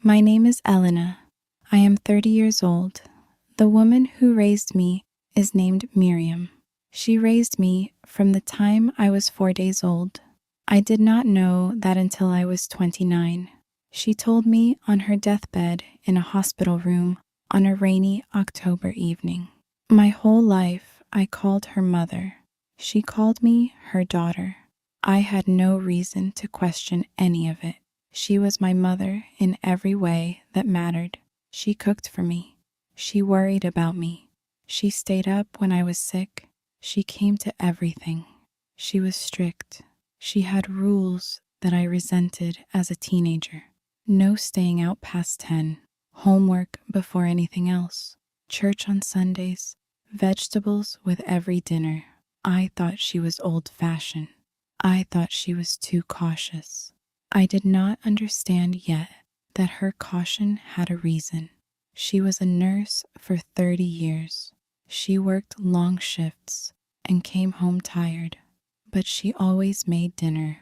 My name is Elena. I am 30 years old. The woman who raised me is named Miriam. She raised me from the time I was 4 days old. I did not know that until I was 29. She told me on her deathbed in a hospital room on a rainy October evening. My whole life I called her mother. She called me her daughter. I had no reason to question any of it. She was my mother in every way that mattered. She cooked for me. She worried about me. She stayed up when I was sick. She came to everything. She was strict. She had rules that I resented as a teenager. No staying out past 10. Homework before anything else. Church on Sundays. Vegetables with every dinner. I thought she was old-fashioned. I thought she was too cautious. I did not understand yet that her caution had a reason. She was a nurse for 30 years. She worked long shifts and came home tired, but she always made dinner,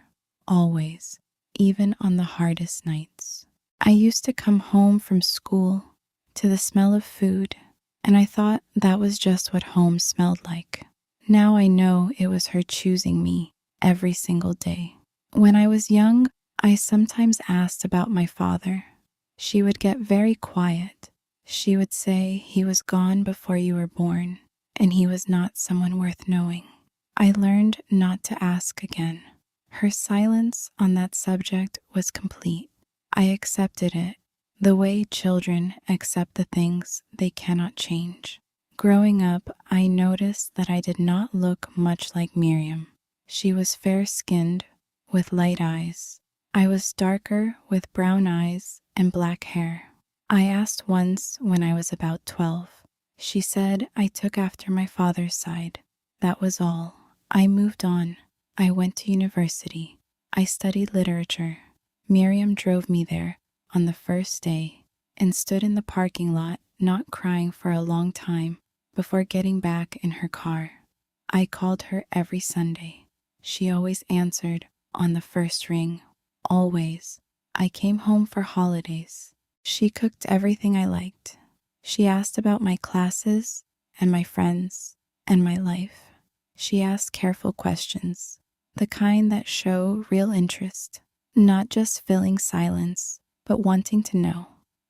always, even on the hardest nights. I used to come home from school to the smell of food, and I thought that was just what home smelled like. Now I know it was her choosing me every single day. When I was young, I sometimes asked about my father. She would get very quiet. She would say he was gone before you were born, and he was not someone worth knowing. I learned not to ask again. Her silence on that subject was complete. I accepted it, the way children accept the things they cannot change. Growing up, I noticed that I did not look much like Miriam. She was fair-skinned, with light eyes. I was darker, with brown eyes and black hair. I asked once when I was about 12. She said I took after my father's side. That was all. I moved on. I went to university. I studied literature. Miriam drove me there on the first day and stood in the parking lot, not crying for a long time before getting back in her car. I called her every Sunday. She always answered on the first ring. Always. I came home for holidays. She cooked everything I liked. She asked about my classes and my friends and my life. She asked careful questions, the kind that show real interest, not just filling silence, but wanting to know.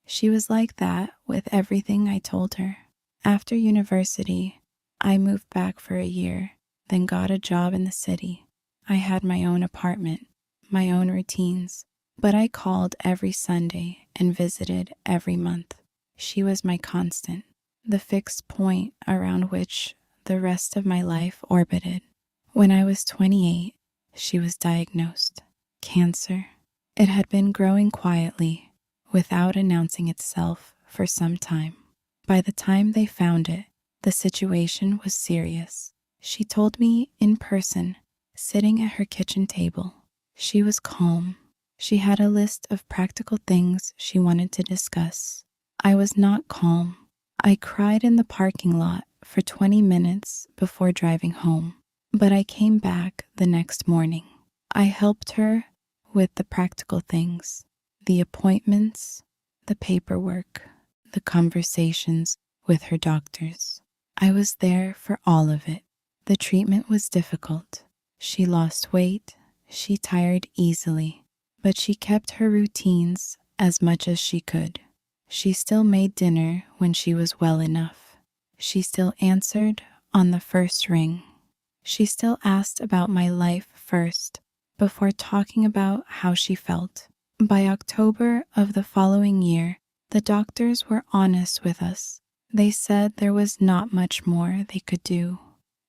She was like that with everything I told her. After university, I moved back for a year, then got a job in the city. I had my own apartment, my own routines, but I called every Sunday and visited every month. She was my constant, the fixed point around which the rest of my life orbited. When I was 28, she was diagnosed. Cancer. It had been growing quietly, without announcing itself for some time. By the time they found it, the situation was serious. She told me in person, sitting at her kitchen table. She was calm. She had a list of practical things she wanted to discuss. I was not calm. I cried in the parking lot for 20 minutes before driving home, but I came back the next morning. I helped her with the practical things, the appointments, the paperwork, the conversations with her doctors. I was there for all of it. The treatment was difficult. She lost weight. She tired easily, but she kept her routines as much as she could. She still made dinner when she was well enough. She still answered on the first ring. She still asked about my life first before talking about how she felt. By October of the following year, the doctors were honest with us. They said there was not much more they could do.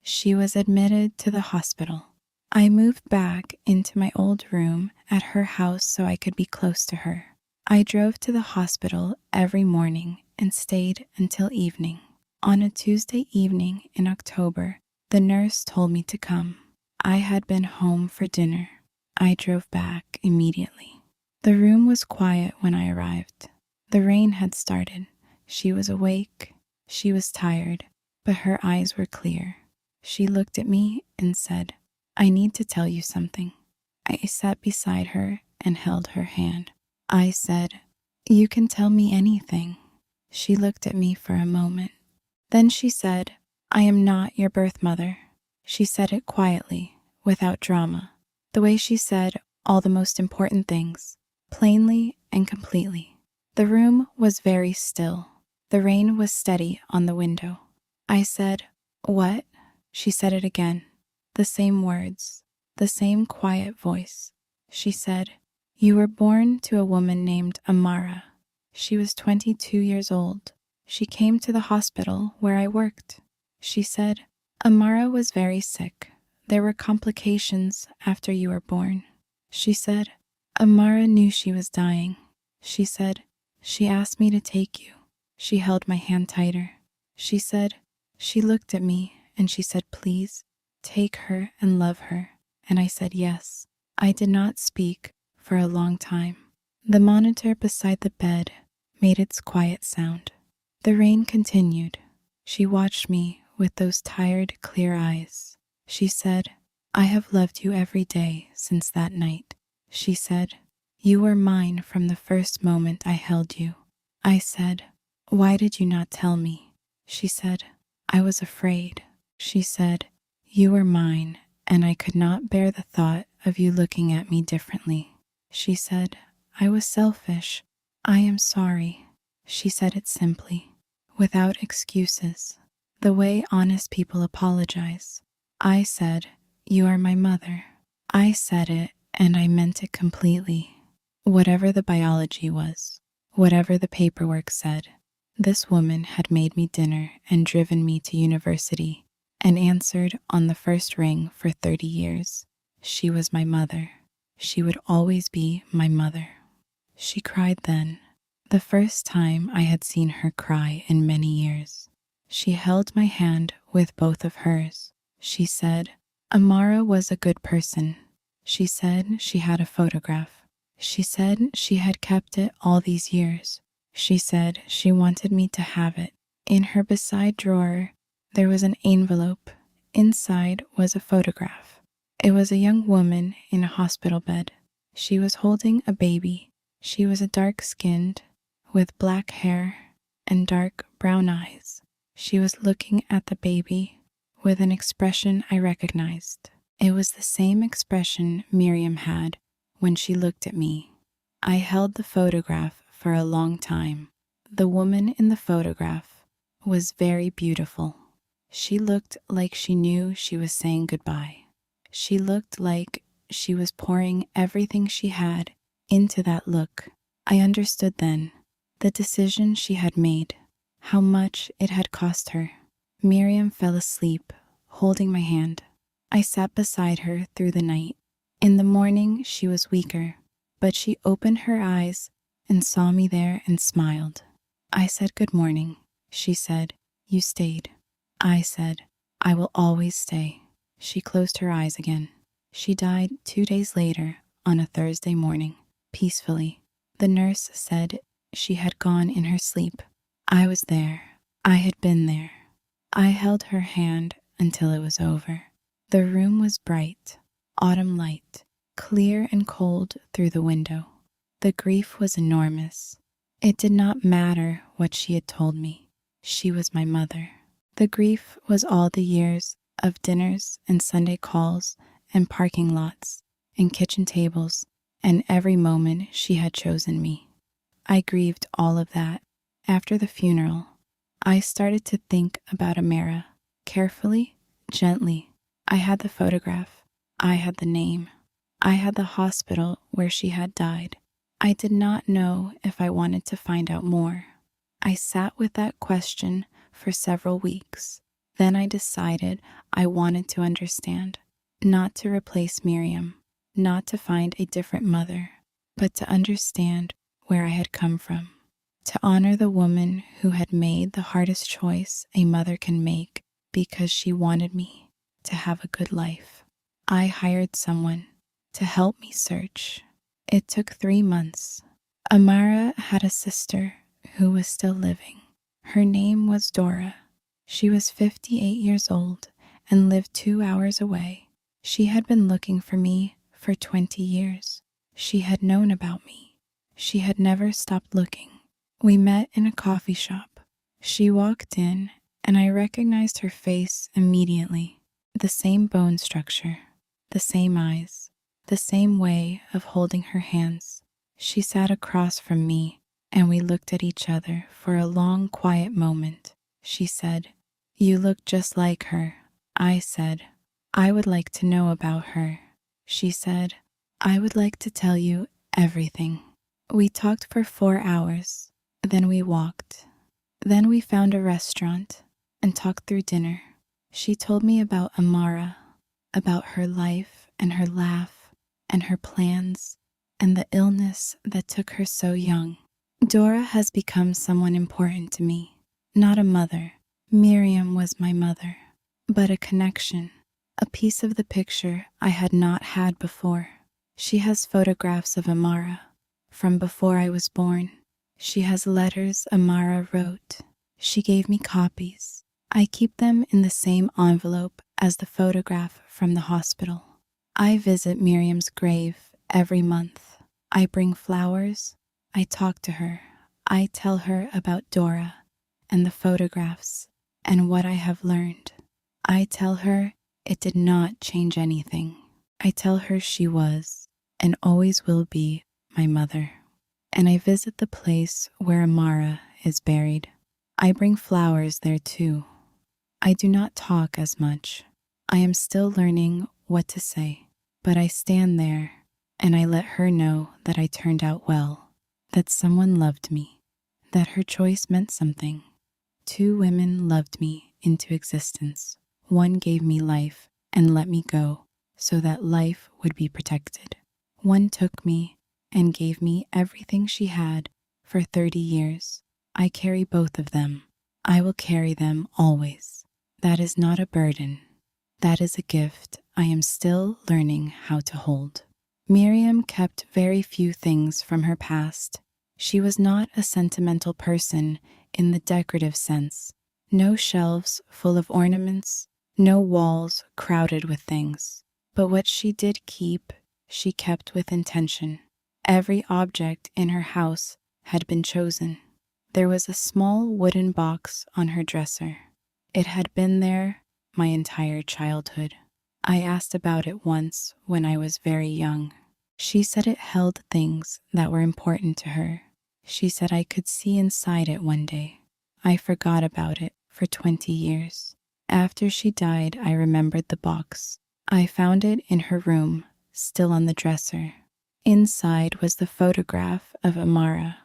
She was admitted to the hospital. I moved back into my old room at her house so I could be close to her. I drove to the hospital every morning and stayed until evening. On a Tuesday evening in October, the nurse told me to come. I had been home for dinner. I drove back immediately. The room was quiet when I arrived. The rain had started. She was awake. She was tired, but her eyes were clear. She looked at me and said, "I need to tell you something." I sat beside her and held her hand. I said, You can tell me anything. She looked at me for a moment. Then she said, I am not your birth mother. She said it quietly, without drama. The way she said all the most important things, plainly and completely. The room was very still. The rain was steady on the window. I said, What? She said it again. The same words, the same quiet voice. She said, You were born to a woman named Amara. She was 22 years old. She came to the hospital where I worked. She said, Amara was very sick. There were complications after you were born. She said, Amara knew she was dying. She said, She asked me to take you. She held my hand tighter. She said, She looked at me and she said, Please, take her and love her. And I said, Yes. I did not speak for a long time. The monitor beside the bed made its quiet sound. The rain continued. She watched me with those tired, clear eyes. She said, I have loved you every day since that night. She said, You were mine from the first moment I held you. I said, Why did you not tell me? She said, I was afraid. She said, You were mine, and I could not bear the thought of you looking at me differently. She said, I was selfish. I am sorry. She said it simply, without excuses, the way honest people apologize. I said, You are my mother. I said it, and I meant it completely. Whatever the biology was, whatever the paperwork said, this woman had made me dinner and driven me to university and answered on the first ring for 30 years. She was my mother. She would always be my mother. She cried then, the first time I had seen her cry in many years. She held my hand with both of hers. She said, Amara was a good person. She said she had a photograph. She said she had kept it all these years. She said she wanted me to have it. In her beside drawer, there was an envelope. Inside was a photograph. It was a young woman in a hospital bed. She was holding a baby. She was dark-skinned, with black hair and dark brown eyes. She was looking at the baby with an expression I recognized. It was the same expression Miriam had when she looked at me. I held the photograph for a long time. The woman in the photograph was very beautiful. She looked like she knew she was saying goodbye. She looked like she was pouring everything she had into that look. I understood then the decision she had made, how much it had cost her. Miriam fell asleep, holding my hand. I sat beside her through the night. In the morning, she was weaker, but she opened her eyes and saw me there and smiled. I said, Good morning. She said, You stayed. I said, I will always stay. She closed her eyes again. She died 2 days later on a Thursday morning, peacefully. The nurse said she had gone in her sleep. I was there. I had been there. I held her hand until it was over. The room was bright, autumn light, clear and cold through the window. The grief was enormous. It did not matter what she had told me. She was my mother. The grief was all the years of dinners and Sunday calls and parking lots and kitchen tables and every moment she had chosen me. I grieved all of that. After the funeral, I started to think about Amara, carefully, gently. I had the photograph. I had the name. I had the hospital where she had died. I did not know if I wanted to find out more. I sat with that question for several weeks. Then I decided I wanted to understand, not to replace Miriam, not to find a different mother, but to understand where I had come from, to honor the woman who had made the hardest choice a mother can make because she wanted me to have a good life. I hired someone to help me search. It took 3 months. Amara had a sister who was still living. Her name was Dora. She was 58 years old and lived 2 hours away. She had been looking for me for 20 years. She had known about me. She had never stopped looking. We met in a coffee shop. She walked in, and I recognized her face immediately. The same bone structure, the same eyes, the same way of holding her hands. She sat across from me, and we looked at each other for a long, quiet moment. She said, "You look just like her." I said, "I would like to know about her." She said, "I would like to tell you everything." We talked for 4 hours. Then we walked. Then we found a restaurant and talked through dinner. She told me about Amara, about her life and her laugh and her plans and the illness that took her so young. Dora has become someone important to me. Not a mother. Miriam was my mother. But a connection, a piece of the picture I had not had before. She has photographs of Amara from before I was born. She has letters Amara wrote. She gave me copies. I keep them in the same envelope as the photograph from the hospital. I visit Miriam's grave every month. I bring flowers. I talk to her. I tell her about Dora and the photographs and what I have learned. I tell her it did not change anything. I tell her she was and always will be my mother. And I visit the place where Amara is buried. I bring flowers there too. I do not talk as much. I am still learning what to say, but I stand there and I let her know that I turned out well, that someone loved me, that her choice meant something. 2 women loved me into existence. One gave me life and let me go so that life would be protected. One took me and gave me everything she had for 30 years. I carry both of them. I will carry them always. That is not a burden. That is a gift I am still learning how to hold. Miriam kept very few things from her past. She was not a sentimental person in the decorative sense. No shelves full of ornaments, no walls crowded with things. But what she did keep, she kept with intention. Every object in her house had been chosen. There was a small wooden box on her dresser. It had been there my entire childhood. I asked about it once when I was very young. She said it held things that were important to her. She said I could see inside it one day. I forgot about it for 20 years. After she died, I remembered the box. I found it in her room, still on the dresser. Inside was the photograph of Amara,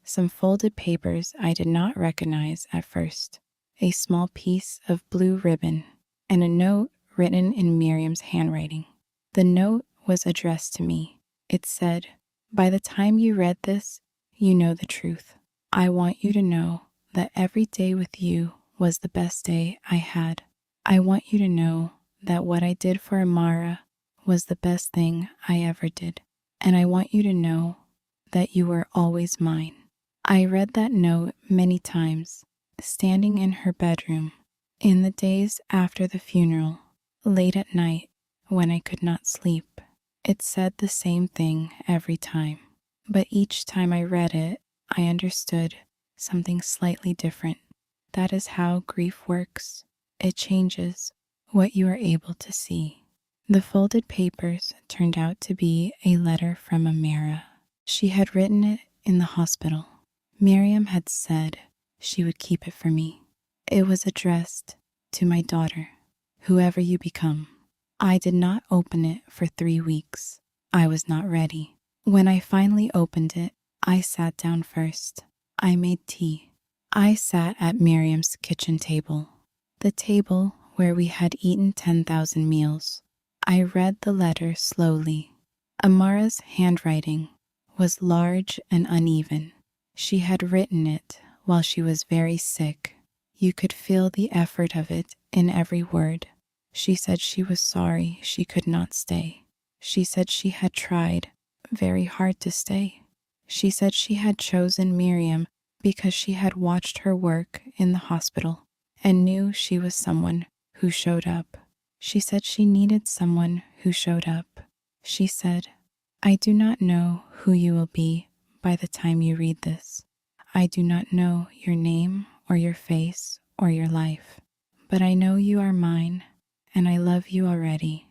some folded papers I did not recognize at first, a small piece of blue ribbon, and a note written in Miriam's handwriting. The note was addressed to me. It said, "By the time you read this, you know the truth. I want you to know that every day with you was the best day I had. I want you to know that what I did for Amara was the best thing I ever did. And I want you to know that you were always mine." I read that note many times, standing in her bedroom, in the days after the funeral, late at night, when I could not sleep. It said the same thing every time, but each time I read it, I understood something slightly different. That is how grief works. It changes what you are able to see. The folded papers turned out to be a letter from Amara. She had written it in the hospital. Miriam had said she would keep it for me. It was addressed to my daughter, "Whoever you become." I did not open it for 3 weeks. I was not ready. When I finally opened it, I sat down first. I made tea. I sat at Miriam's kitchen table, the table where we had eaten 10,000 meals. I read the letter slowly. Amara's handwriting was large and uneven. She had written it while she was very sick. You could feel the effort of it in every word. She said she was sorry she could not stay. She said she had tried very hard to stay. She said she had chosen Miriam because she had watched her work in the hospital and knew she was someone who showed up. She said she needed someone who showed up. She said, "I do not know who you will be, by the time you read this. I do not know your name or your face or your life, but I know you are mine, and I love you already,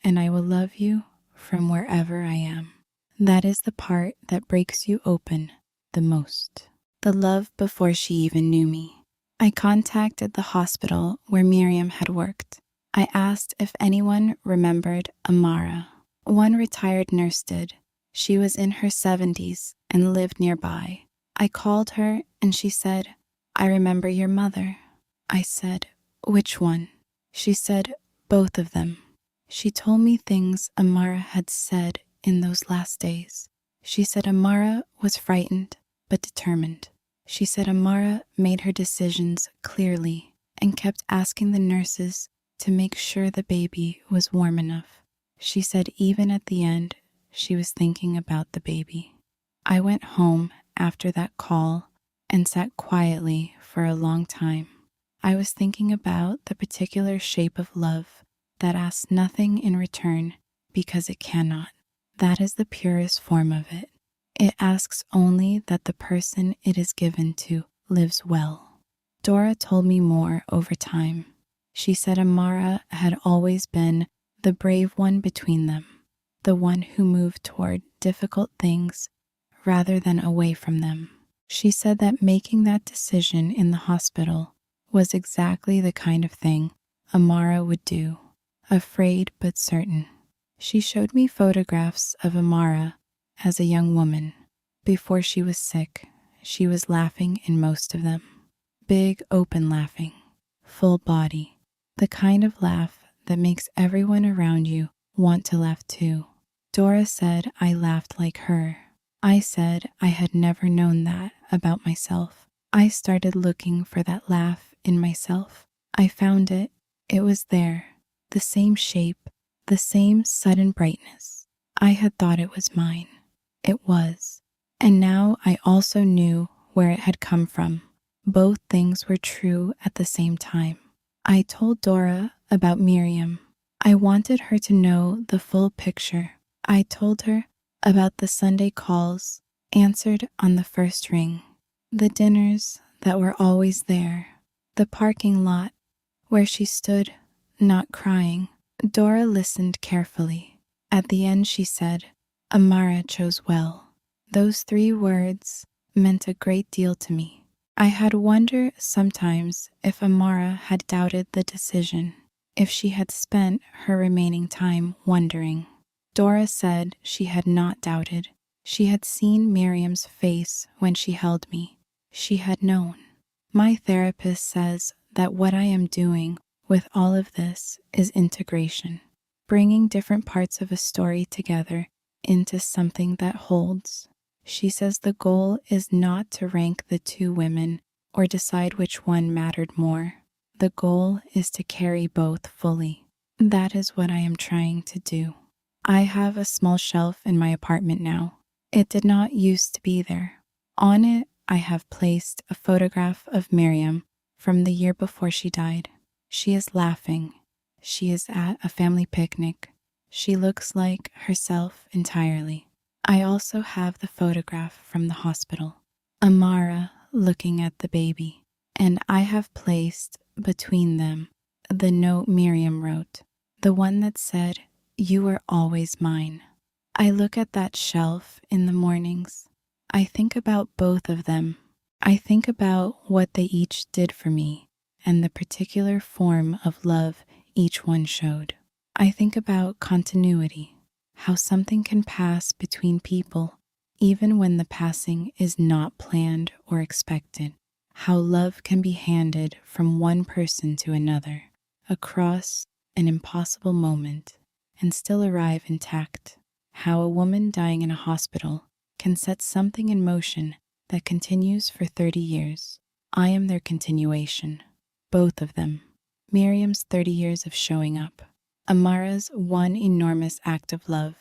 and I will love you from wherever I am. That is the part that breaks you open the most. The love before she even knew me. I contacted the hospital where Miriam had worked. I asked if anyone remembered Amara. One retired nurse did. She was in her 70s and lived nearby. I called her and she said, "I remember your mother." I said, "Which one?" She said, "Both of them." She told me things Amara had said in those last days. She said Amara was frightened but determined. She said Amara made her decisions clearly and kept asking the nurses to make sure the baby was warm enough. She said even at the end, she was thinking about the baby. I went home after that call and sat quietly for a long time. I was thinking about the particular shape of love that asks nothing in return because it cannot. That is the purest form of it. It asks only that the person it is given to lives well. Dora told me more over time. She said Amara had always been the brave one between them, the one who moved toward difficult things rather than away from them. She said that making that decision in the hospital was exactly the kind of thing Amara would do, afraid but certain. She showed me photographs of Amara as a young woman. Before she was sick, she was laughing in most of them. Big, open laughing, full body, the kind of laugh that makes everyone around you want to laugh too. Dora said I laughed like her. I said I had never known that about myself. I started looking for that laugh in myself. I found it. It was there, the same shape, the same sudden brightness. I had thought it was mine. It was. And now I also knew where it had come from. Both things were true at the same time. I told Dora about Miriam. I wanted her to know the full picture. I told her about the Sunday calls answered on the first ring, the dinners that were always there, the parking lot where she stood, not crying. Dora listened carefully. At the end she said, "Amara chose well." Those 3 words meant a great deal to me. I had wondered sometimes if Amara had doubted the decision, if she had spent her remaining time wondering. Dora said she had not doubted. She had seen Miriam's face when she held me. She had known. My therapist says that what I am doing with all of this is integration, bringing different parts of a story together into something that holds. She says the goal is not to rank the 2 women or decide which one mattered more. The goal is to carry both fully. That is what I am trying to do. I have a small shelf in my apartment now. It did not used to be there. On it, I have placed a photograph of Miriam from the year before she died. She is laughing. She is at a family picnic. She looks like herself entirely. I also have the photograph from the hospital, Amara looking at the baby, and I have placed between them the note Miriam wrote, the one that said, "You were always mine." I look at that shelf in the mornings. I think about both of them. I think about what they each did for me and the particular form of love each one showed. I think about continuity, how something can pass between people even when the passing is not planned or expected, how love can be handed from one person to another across an impossible moment and still arrive intact, how a woman dying in a hospital can set something in motion that continues for 30 years. I am their continuation, both of them. Miriam's 30 years of showing up, Amara's one enormous act of love.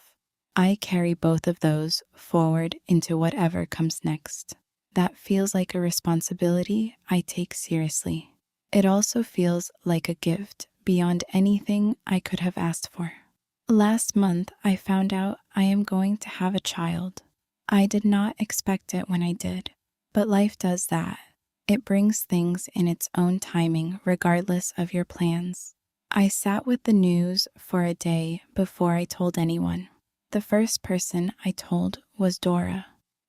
I carry both of those forward into whatever comes next. That feels like a responsibility I take seriously. It also feels like a gift beyond anything I could have asked for. Last month, I found out I am going to have a child. I did not expect it when I did, but life does that. It brings things in its own timing, regardless of your plans. I sat with the news for a day before I told anyone. The first person I told was Dora.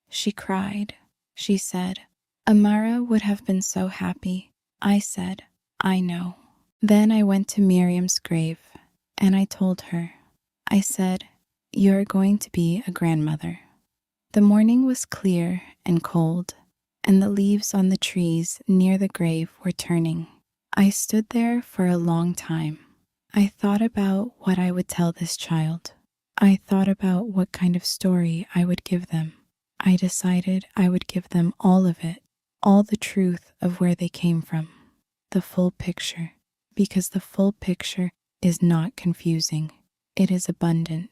She cried. She said, "Amara would have been so happy." I said, "I know." Then I went to Miriam's grave and I told her. I said, "You're going to be a grandmother." The morning was clear and cold, and the leaves on the trees near the grave were turning. I stood there for a long time. I thought about what I would tell this child. I thought about what kind of story I would give them. I decided I would give them all of it, all the truth of where they came from, the full picture, because the full picture is not confusing. It is abundant.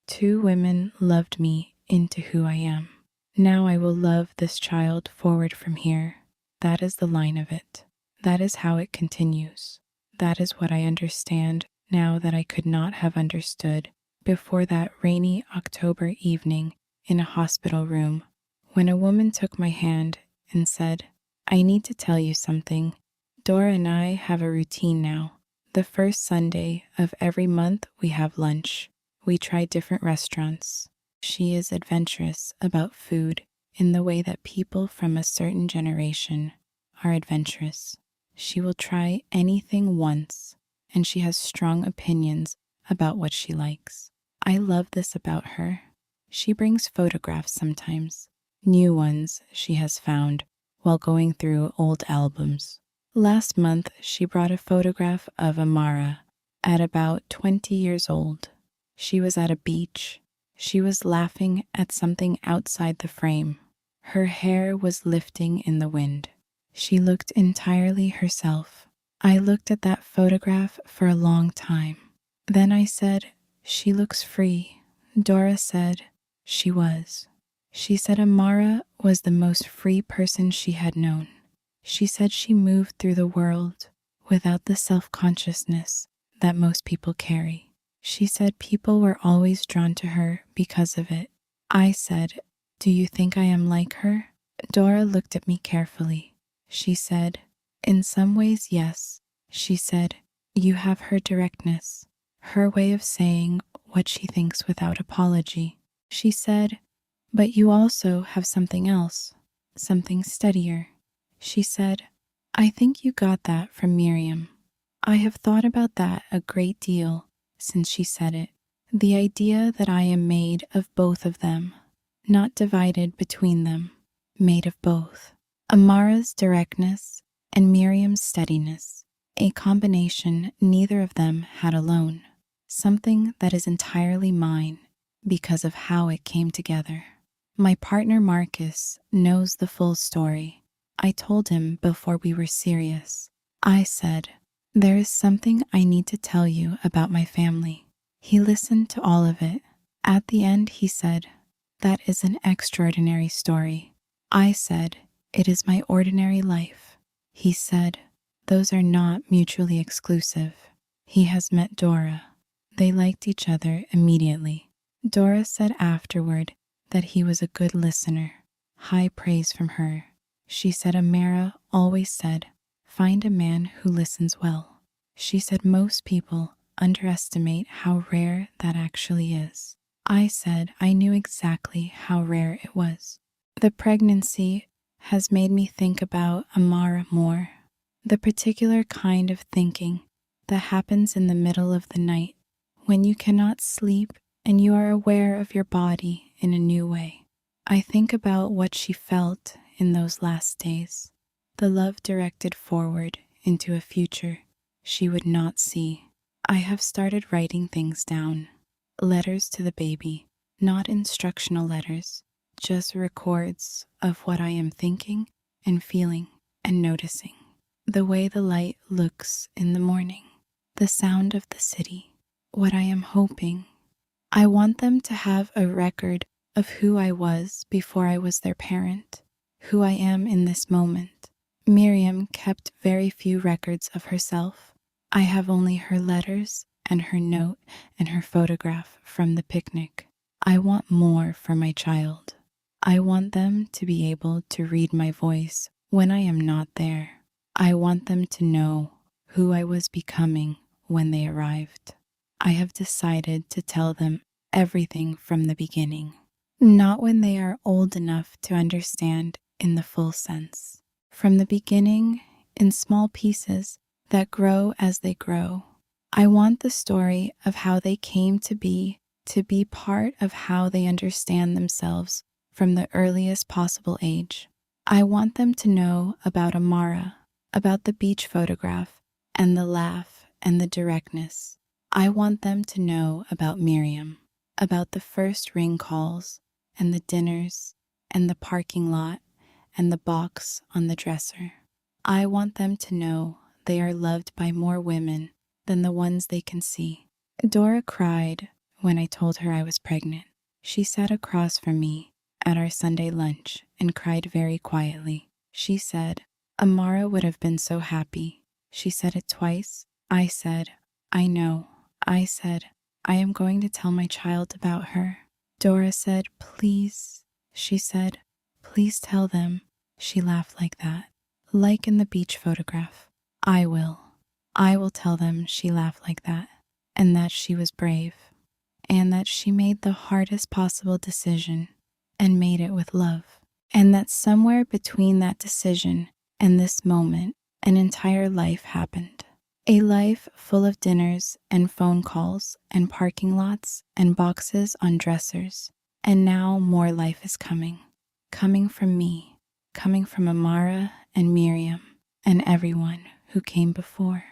2 women loved me into who I am. Now I will love this child forward from here. That is the line of it. That is how it continues. That is what I understand now that I could not have understood before that rainy October evening in a hospital room when a woman took my hand and said, "I need to tell you something. Dora and I have a routine now. The first Sunday of every month we have lunch. We try different restaurants." She is adventurous about food in the way that people from a certain generation are adventurous. She will try anything once, and she has strong opinions about what she likes. I love this about her. She brings photographs sometimes, new ones she has found while going through old albums. Last month, she brought a photograph of Amara at about 20 years old. She was at a beach. She was laughing at something outside the frame. Her hair was lifting in the wind. She looked entirely herself. I looked at that photograph for a long time. Then I said, "She looks free." Dora said, "She was." She said Amara was the most free person she had known. She said she moved through the world without the self-consciousness that most people carry. She said people were always drawn to her because of it. I said, "Do you think I am like her?" Dora looked at me carefully. She said, "In some ways, yes." She said, "You have her directness, her way of saying what she thinks without apology." She said, "But you also have something else, something steadier." She said, "I think you got that from Miriam." I have thought about that a great deal since she said it. The idea that I am made of both of them, not divided between them, made of both. Amara's directness and Miriam's steadiness, a combination neither of them had alone, something that is entirely mine because of how it came together. My partner Marcus knows the full story. I told him before we were serious. I said, "There is something I need to tell you about my family." He listened to all of it. At the end, he said, "That is an extraordinary story." I said, "It is my ordinary life." He said, "Those are not mutually exclusive." He has met Dora. They liked each other immediately. Dora said afterward that he was a good listener. High praise from her. She said Amara always said, "Find a man who listens well." She said most people underestimate how rare that actually is. I said I knew exactly how rare it was. The pregnancy has made me think about Amara more. The particular kind of thinking that happens in the middle of the night when you cannot sleep and you are aware of your body in a new way. I think about what she felt in those last days, the love directed forward into a future she would not see. I have started writing things down, letters to the baby, not instructional letters, just records of what I am thinking and feeling and noticing. The way the light looks in the morning, the sound of the city, what I am hoping. I want them to have a record of who I was before I was their parent, who I am in this moment. Miriam kept very few records of herself. I have only her letters and her note and her photograph from the picnic. I want more for my child. I want them to be able to read my voice when I am not there. I want them to know who I was becoming when they arrived. I have decided to tell them everything from the beginning, not when they are old enough to understand in the full sense. From the beginning, in small pieces that grow as they grow. I want the story of how they came to be part of how they understand themselves from the earliest possible age. I want them to know about Amara, about the beach photograph, and the laugh and the directness. I want them to know about Miriam, about the first ring calls, and the dinners, and the parking lot, and the box on the dresser. I want them to know they are loved by more women than the ones they can see. Dora cried when I told her I was pregnant. She sat across from me at our Sunday lunch and cried very quietly. She said, Amara would have been so happy. She said it twice. I said, I know. I said, I am going to tell my child about her. Dora said, please. She said, please tell them. She laughed like that, like in the beach photograph. I will. I will tell them she laughed like that, and that she was brave, and that she made the hardest possible decision and made it with love, and that somewhere between that decision and this moment, an entire life happened. A life full of dinners and phone calls and parking lots and boxes on dressers. And now more life is coming. Coming from me, coming from Amara and Miriam and everyone who came before.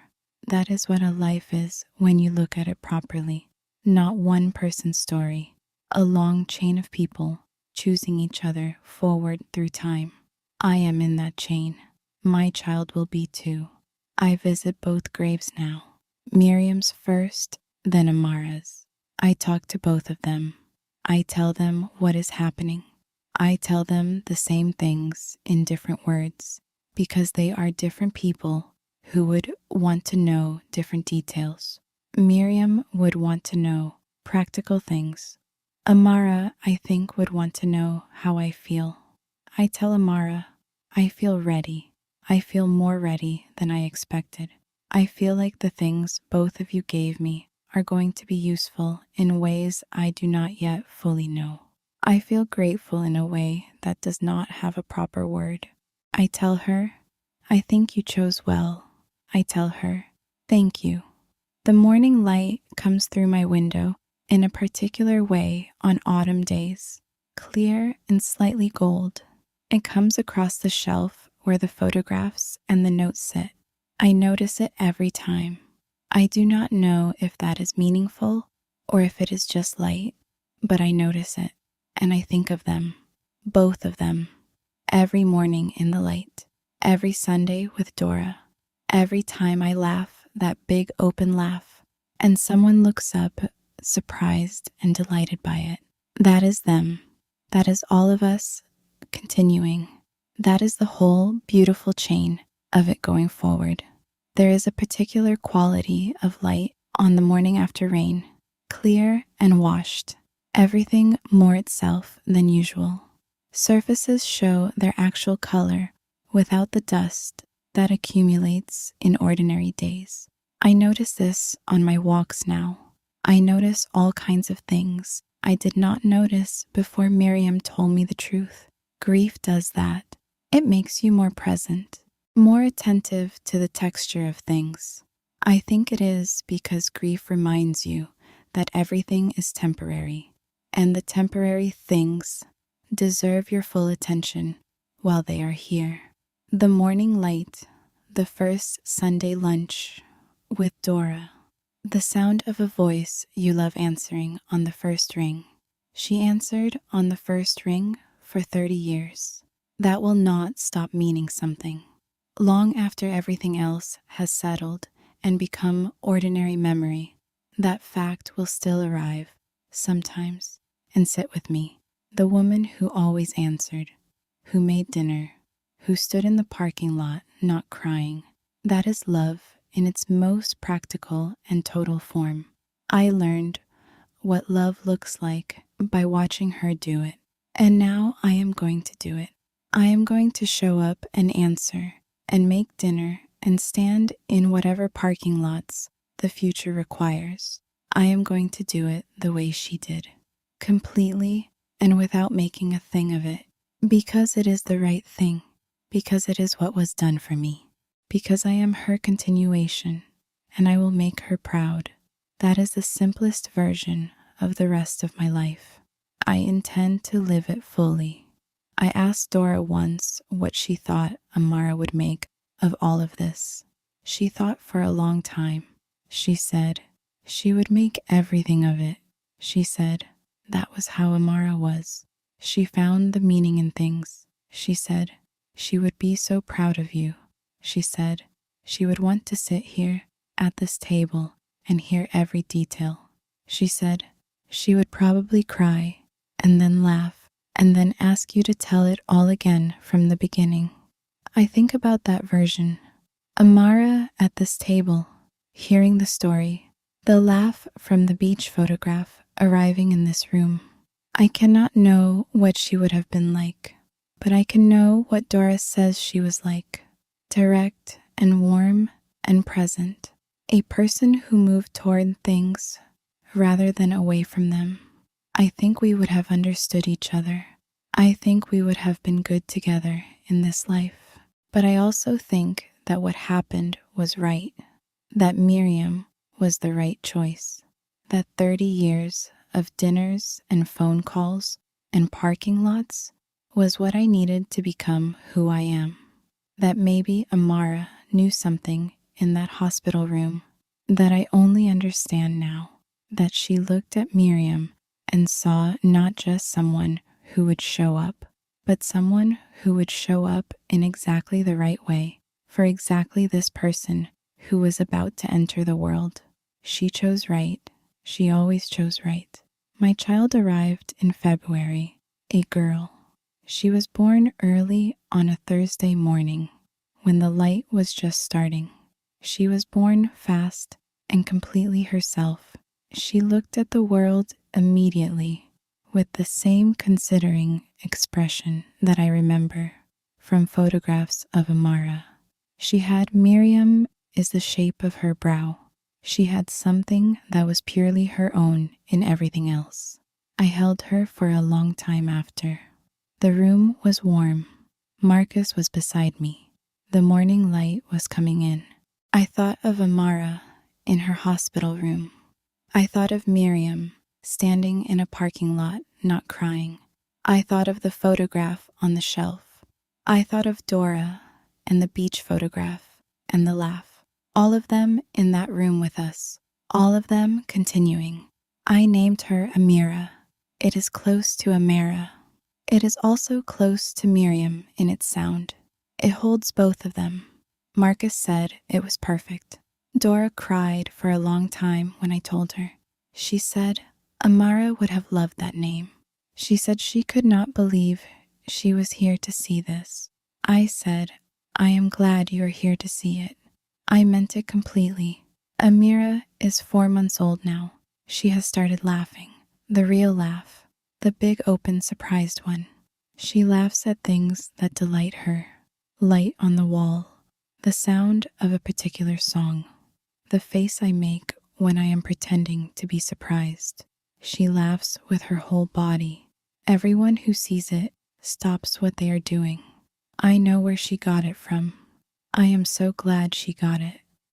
That is what a life is when you look at it properly. Not one person's story, a long chain of people choosing each other forward through time. I am in that chain. My child will be too. I visit both graves now. Miriam's first, then Amara's. I talk to both of them. I tell them what is happening. I tell them the same things in different words because they are different people who would want to know different details. Miriam would want to know practical things. Amara, I think, would want to know how I feel. I tell Amara, I feel ready. I feel more ready than I expected. I feel like the things both of you gave me are going to be useful in ways I do not yet fully know. I feel grateful in a way that does not have a proper word. I tell her, I think you chose well. I tell her, thank you. The morning light comes through my window in a particular way on autumn days, clear and slightly gold. It comes across the shelf where the photographs and the notes sit. I notice it every time. I do not know if that is meaningful or if it is just light, but I notice it, and I think of them, both of them, every morning in the light, every Sunday with Dora, every time I laugh that big open laugh, and someone looks up, surprised and delighted by it. That is them. That is all of us continuing. That is the whole beautiful chain of it going forward. There is a particular quality of light on the morning after rain, clear and washed, everything more itself than usual. Surfaces show their actual color without the dust that accumulates in ordinary days. I notice this on my walks now. I notice all kinds of things I did not notice before Miriam told me the truth. Grief does that. It makes you more present, more attentive to the texture of things. I think it is because grief reminds you that everything is temporary, and the temporary things deserve your full attention while they are here. The morning light, the first Sunday lunch with Dora, the sound of a voice you love answering on the first ring. She answered on the first ring for 30 years. That will not stop meaning something. Long after everything else has settled and become ordinary memory, that fact will still arrive, sometimes, and sit with me. The woman who always answered, who made dinner, who stood in the parking lot not crying. That is love in its most practical and total form. I learned what love looks like by watching her do it. And now I am going to do it. I am going to show up and answer and make dinner and stand in whatever parking lots the future requires. I am going to do it the way she did, completely and without making a thing of it, because it is the right thing, because it is what was done for me, because I am her continuation, and I will make her proud. That is the simplest version of the rest of my life. I intend to live it fully. I asked Dora once what she thought Amara would make of all of this. She thought for a long time. She said she would make everything of it. She said that was how Amara was. She found the meaning in things. She said she would be so proud of you. She said she would want to sit here at this table and hear every detail. She said she would probably cry and then laugh and then ask you to tell it all again from the beginning. I think about that version. Amara at this table, hearing the story, the laugh from the beach photograph arriving in this room. I cannot know what she would have been like, but I can know what Doris says she was like. Direct and warm and present. A person who moved toward things rather than away from them. I think we would have understood each other. I think we would have been good together in this life. But I also think that what happened was right, that Miriam was the right choice, that 30 years of dinners and phone calls and parking lots was what I needed to become who I am, that maybe Amara knew something in that hospital room that I only understand now, that she looked at Miriam and saw not just someone who would show up, but someone who would show up in exactly the right way for exactly this person who was about to enter the world. She chose right. She always chose right. My child arrived in February, a girl. She was born early on a Thursday morning when the light was just starting. She was born fast and completely herself. She looked at the world immediately with the same considering expression that I remember from photographs of Amara. She had Miriam is the shape of her brow. She had something that was purely her own in everything else. I held her for a long time after. The room was warm. Marcus was beside me. The morning light was coming in. I thought of Amara in her hospital room. I thought of Miriam standing in a parking lot, not crying. I thought of the photograph on the shelf. I thought of Dora and the beach photograph and the laugh. All of them in that room with us. All of them continuing. I named her Amira. It is close to Amara. It is also close to Miriam in its sound. It holds both of them. Marcus said it was perfect. Dora cried for a long time when I told her. She said Amara would have loved that name. She said she could not believe she was here to see this. I said, I am glad you are here to see it. I meant it completely. Amira is 4 months old now. She has started laughing. The real laugh. The big open surprised one. She laughs at things that delight her. Light on the wall. The sound of a particular song. The face I make when I am pretending to be surprised. She laughs with her whole body. Everyone who sees it stops what they are doing. I know where she got it from. I am so glad she got it.